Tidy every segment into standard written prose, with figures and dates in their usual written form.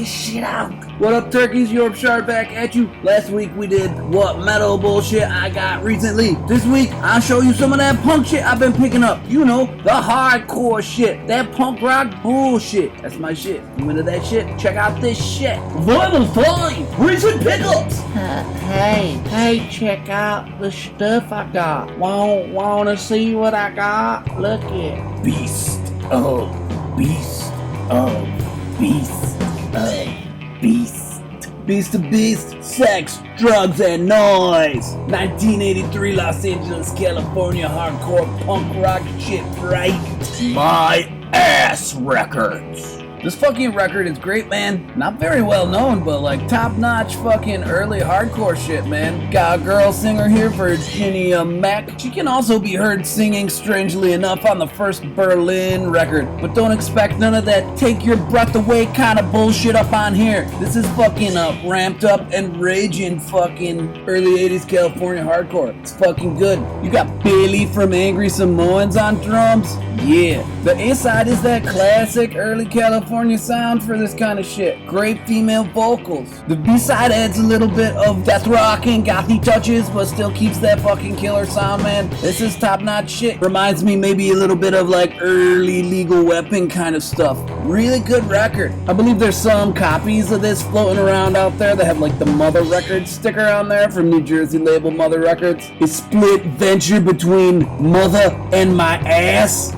this shit out. What up, turkeys? Yorkshire back at you. Last week we did what metal bullshit I got recently. This week I'll show you some of that punk shit I've been picking up. You know, the hardcore shit. That punk rock bullshit. That's my shit. You into that shit? Check out this shit. Vinyl time! Recent pickups! Hey, check out the stuff I got. Wanna see what I got? Look it. Beast of Beast. Beast to beast, sex, drugs, and noise. 1983 Los Angeles, California, hardcore punk rock shit, right? My ass records. This fucking record is great, man. Not very well known, but like top-notch fucking early hardcore shit, man. Got a girl singer here, Virginia Mack. She can also be heard singing, strangely enough, on the first Berlin record. But don't expect none of that take your breath away kind of bullshit up on here. This is fucking ramped up and raging fucking early 80s California hardcore. It's fucking good. You got Bailey from Angry Samoans on drums. Yeah. The A-side is that classic early California sound for this kind of shit. Great female vocals. The B-side adds a little bit of death rock and gothy touches, but still keeps that fucking killer sound, man. This is top-notch shit. Reminds me maybe a little bit of like early Lethal Weapon kind of stuff. Really good record. I believe there's some copies of this floating around out there that have like the Mother Records sticker on there from New Jersey label Mother Records. A split venture between Mother and my ass.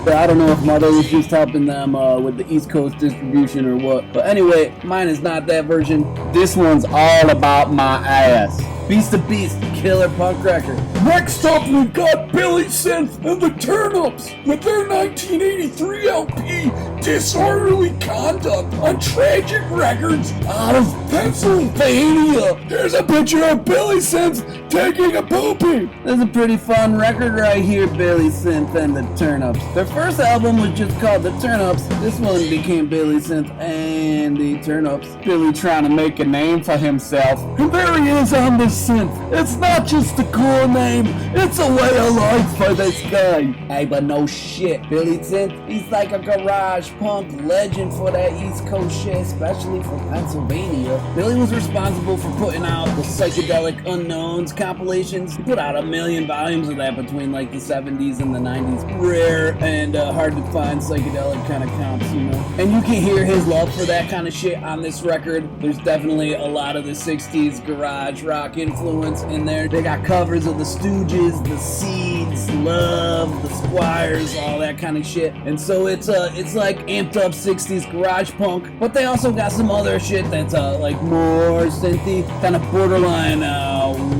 I don't know if Mother was just helping them with the East Coast distribution or what. But anyway, mine is not that version. This one's all about my ass. Beast to Beast, killer punk record. Next up, we've got Billy Synth and the Turnips with their 1983 LP, Disorderly Conduct, on Tragic Records out of Pennsylvania. Here's a picture of Billy Synth taking a poopy. This is a pretty fun record right here, Billy Synth and the Turnips. Their first album was just called The Turnips. This one became Billy Synth and the Turnips. Billy trying to make a name for himself. And there he is on the synth. It's not just a cool name, it's a way of life for this guy. Hey, but no shit, Billy Synth, he's like a garage punk legend for that East Coast shit, especially for Pennsylvania. Billy was responsible for putting out the Psychedelic Unknowns compilations. He put out 1 million volumes of that between like the 70s and the 90s. Rare and hard to find psychedelic kind of comps, you know. And you can hear his love for that kind of shit on this record. There's definitely a lot of the 60s garage rock influence in there. They got covers of the Stooges, the Seeds, Love, the Squires, all that kind of shit. And so it's like amped up 60s garage punk, but they also got some other shit that's like more synthy, kind of borderline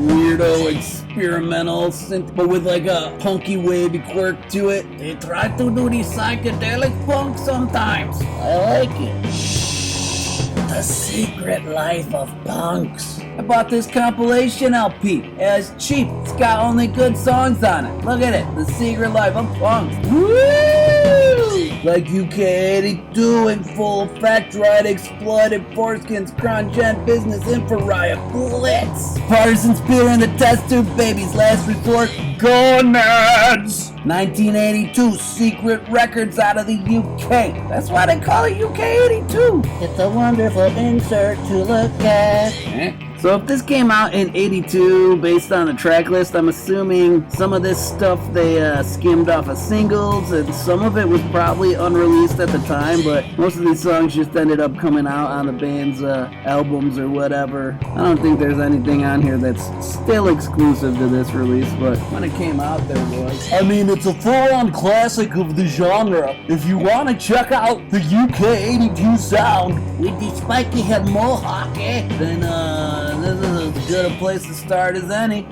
weirdo experimental synth, but with like a punky wavy quirk to it. They try to do the psychedelic punk sometimes. I like it. Shh, the secret life of punks. I bought this compilation LP. It's cheap. It's got only good songs on it. Look at it. The Secret Life of Punks. Woo! Like UK82 in full effect, right? Exploited foreskins, crunch and business, info riot, blitz. Partisan spear in the test tube, baby's last resort. Gonads! 1982, Secret Records out of the UK. That's why they call it UK82. It's a wonderful insert to look at. So if this came out in 82 based on the track list, I'm assuming some of this stuff they skimmed off of singles, and some of it was probably unreleased at the time, but most of these songs just ended up coming out on the band's albums or whatever. I don't think there's anything on here that's still exclusive to this release, but when it came out there was. I mean, it's a full-on classic of the genre. If you want to check out the UK 82 sound with the spiky head mohawk, then this is as good a place to start as any.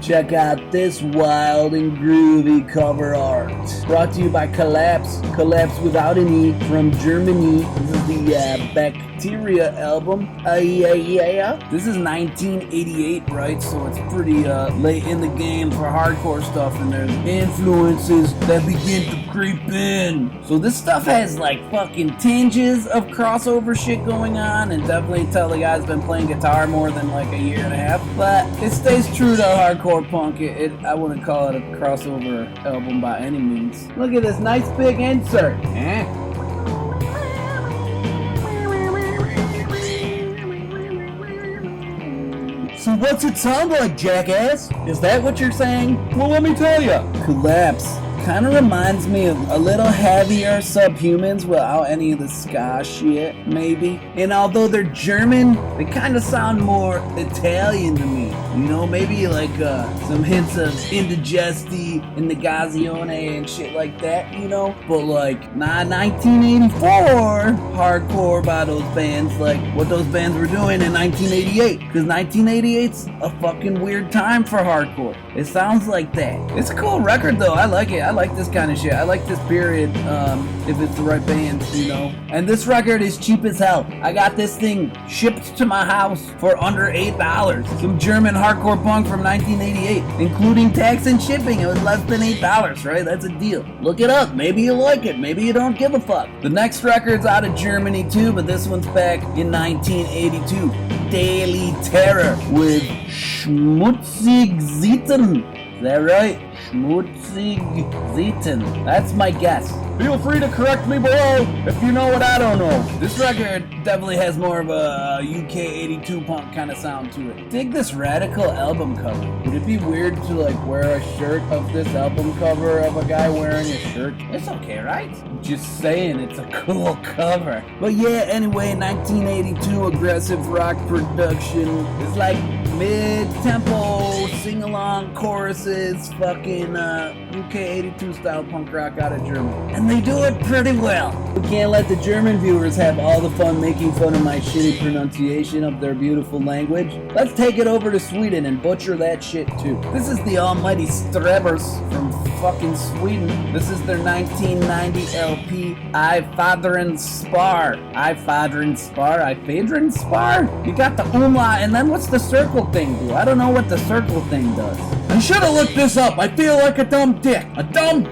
Check out this wild and groovy cover art. Brought to you by Collapse. Collapse without an E from Germany. This is the Bacteria album. This is 1988, right? So it's pretty late in the game for hardcore stuff, and there's influences that begin to creep in. So this stuff has like fucking tinges of crossover shit going on, and definitely tell the guy's been playing guitar more than like a year and a half. But it stays true to hardcore punk. I wouldn't call it a crossover album by any means. Look at this nice big insert. what's it sound like, jackass? Is that what you're saying? Well, let me tell ya. Collapse. Kind of reminds me of a little heavier Subhumans without any of the ska shit, maybe. And although they're German, they kind of sound more Italian to me. You know, maybe like some hints of Indigesti, Indigazione, and shit like that, you know? But like, nah, 1984 hardcore by those bands, like what those bands were doing in 1988. Because 1988's a fucking weird time for hardcore. It sounds like that. It's a cool record though, I like it. I like this kind of shit. I like this period, if it's the right bands, you know. And this record is cheap as hell. I got this thing shipped to my house for under $8. Some German hardcore punk from 1988, including tax and shipping. It was less than $8, right? That's a deal. Look it up. Maybe you like it. Maybe you don't give a fuck. The next record's out of Germany too, but this one's back in 1982. Daily Terror with Schmutzig Sitten. Is that right? Schmutzig Sitten. That's my guess. Feel free to correct me below if you know what I don't know. This record definitely has more of a UK 82 punk kind of sound to it. Dig this radical album cover. Would it be weird to like wear a shirt of this album cover of a guy wearing a shirt? It's okay, right? Just saying, it's a cool cover. But yeah, anyway, 1982 aggressive rock production. It's like mid-tempo, sing-along choruses, fucking UK 82 style punk rock out of Germany. And they do it pretty well. We can't let the German viewers have all the fun making fun of my shitty pronunciation of their beautiful language. Let's take it over to Sweden and butcher that shit too. This is the almighty Strebers from fucking Sweden. This is their 1990 LP, I Fadren Spar. I Fadren Spar? I Fadren Spar? You got the umlaut, and then what's the circle thing do? I don't know what the circle thing does. I should have looked this up. I feel like a dumb dick. A dumb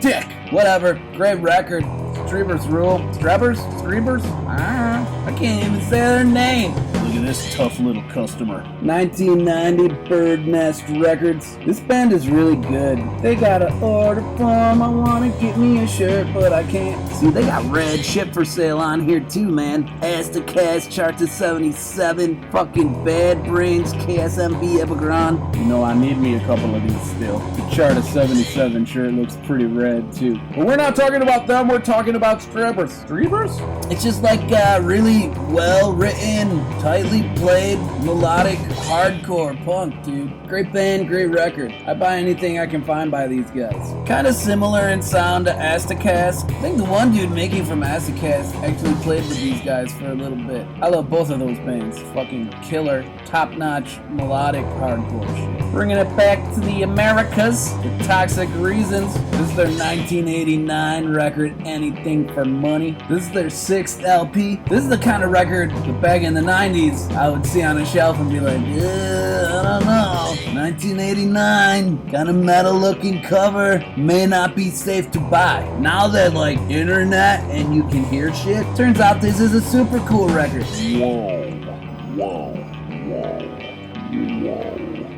dick. Whatever. Great record. Strebers rule. Strebers? I can't even say their name. Look at this tough little customer. 1990 Bird Nest Records. This band is really good. They got an order form. I want to get me a shirt, but I can't. See, they got red shit for sale on here too, man. Astacast chart to 77. Fucking Bad Brains, KSMB, Epigron. You know, I need me a couple of these still. The chart of 77 shirt looks pretty red too. But we're not talking about them. We're talking about Strebers. Strebers? It's just like really well written, tightly played, melodic, hardcore punk, dude. Great band, great record. I buy anything I can find by these guys. Kind of similar in sound to Astacast. I think the one dude making from Astacast actually played with these guys for a little bit. I love both of those bands. Fucking killer, top-notch, melodic, hardcore shit. Bringing it back to the Americas, the Toxic Reasons. This is their 1989 record, Anything for Money. This is their 6th LP. This is the kind of record that back in the 90s I would see on a shelf and be like, yeah, I don't know. 1989, kind of metal looking cover, may not be safe to buy. Now that like internet and you can hear shit, turns out this is a super cool record. Whoa.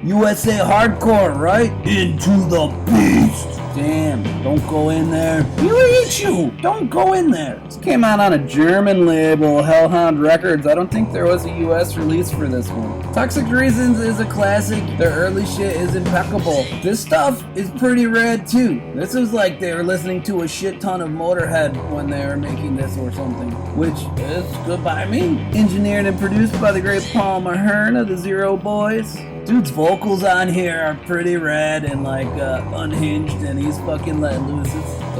USA hardcore, right? Into the beast. Damn, don't go in there. He'll eat you. Don't go in there. This came out on a German label, Hellhound Records. I don't think there was a US release for this one. Toxic Reasons is a classic. Their early shit is impeccable. This stuff is pretty rad too. This was like they were listening to a shit ton of Motorhead when they were making this or something, which is good by me. Engineered and produced by the great Paul Mahern of the Zero Boys. Dude's vocals on here are pretty rad and like unhinged, and he's fucking let loose.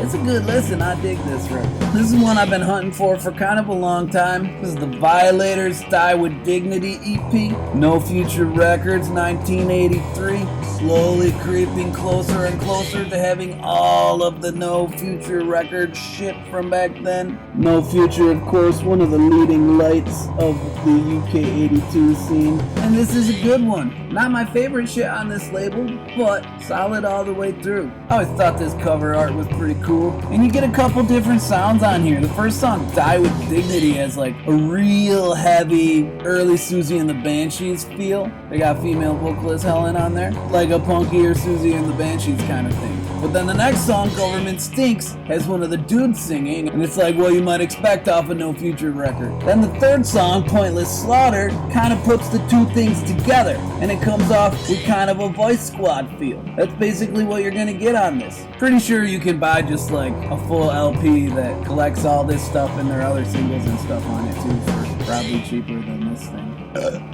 It's a good listen. I dig this record. This is one I've been hunting for kind of a long time. This is the Violators Die With Dignity EP. No Future Records, 1983. Slowly creeping closer and closer to having all of the No Future Records shit from back then. No Future, of course, one of the leading lights of the UK 82 scene. And this is a good one. Not my favorite shit on this label, but solid all the way through. I always thought this cover art was pretty cool. And you get a couple different sounds on here. The first song, Die With Dignity, has like a real heavy early Susie and the Banshees feel. They got female vocalist Helen on there. Like a punkier Susie and the Banshees kind of thing. But then the next song, Government Stinks, has one of the dudes singing, and it's like what you might expect off a No Future record. Then the third song, Pointless Slaughter, kind of puts the two things together, and it comes off with kind of a Voice Squad feel. That's basically what you're gonna get on this. Pretty sure you can buy just like a full LP that collects all this stuff and their other singles and stuff on it too for probably cheaper than this thing.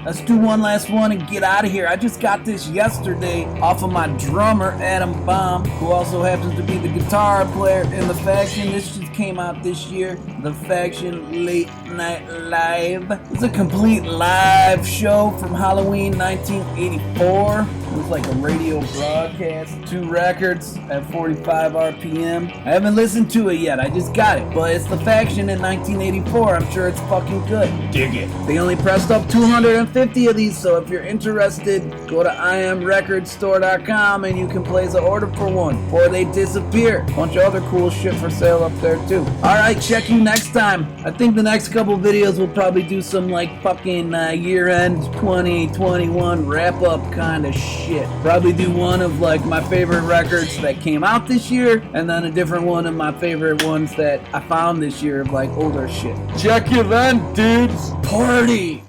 Let's do one last one and get out of here. I just got this yesterday off of my drummer, Adam Baum, who also happens to be the guitar player in The Faction. This just came out this year, The Faction Late Night Live. It's a complete live show from Halloween 1984. It was like a radio broadcast, 2 records at 45 RPM. I haven't listened to it yet, I just got it. But it's The Faction in 1984, I'm sure it's fucking good. Dig it. They only pressed up 250 of these, so if you're interested, go to imrecordstore.com and you can place an order for one, or they disappear. Bunch of other cool shit for sale up there too. Alright, check you next time. I think the next couple videos will probably do some like fucking year-end 2021 wrap-up kind of shit. Probably do one of like my favorite records that came out this year, and then a different one of my favorite ones that I found this year of like older shit. Check you then, dudes. Party!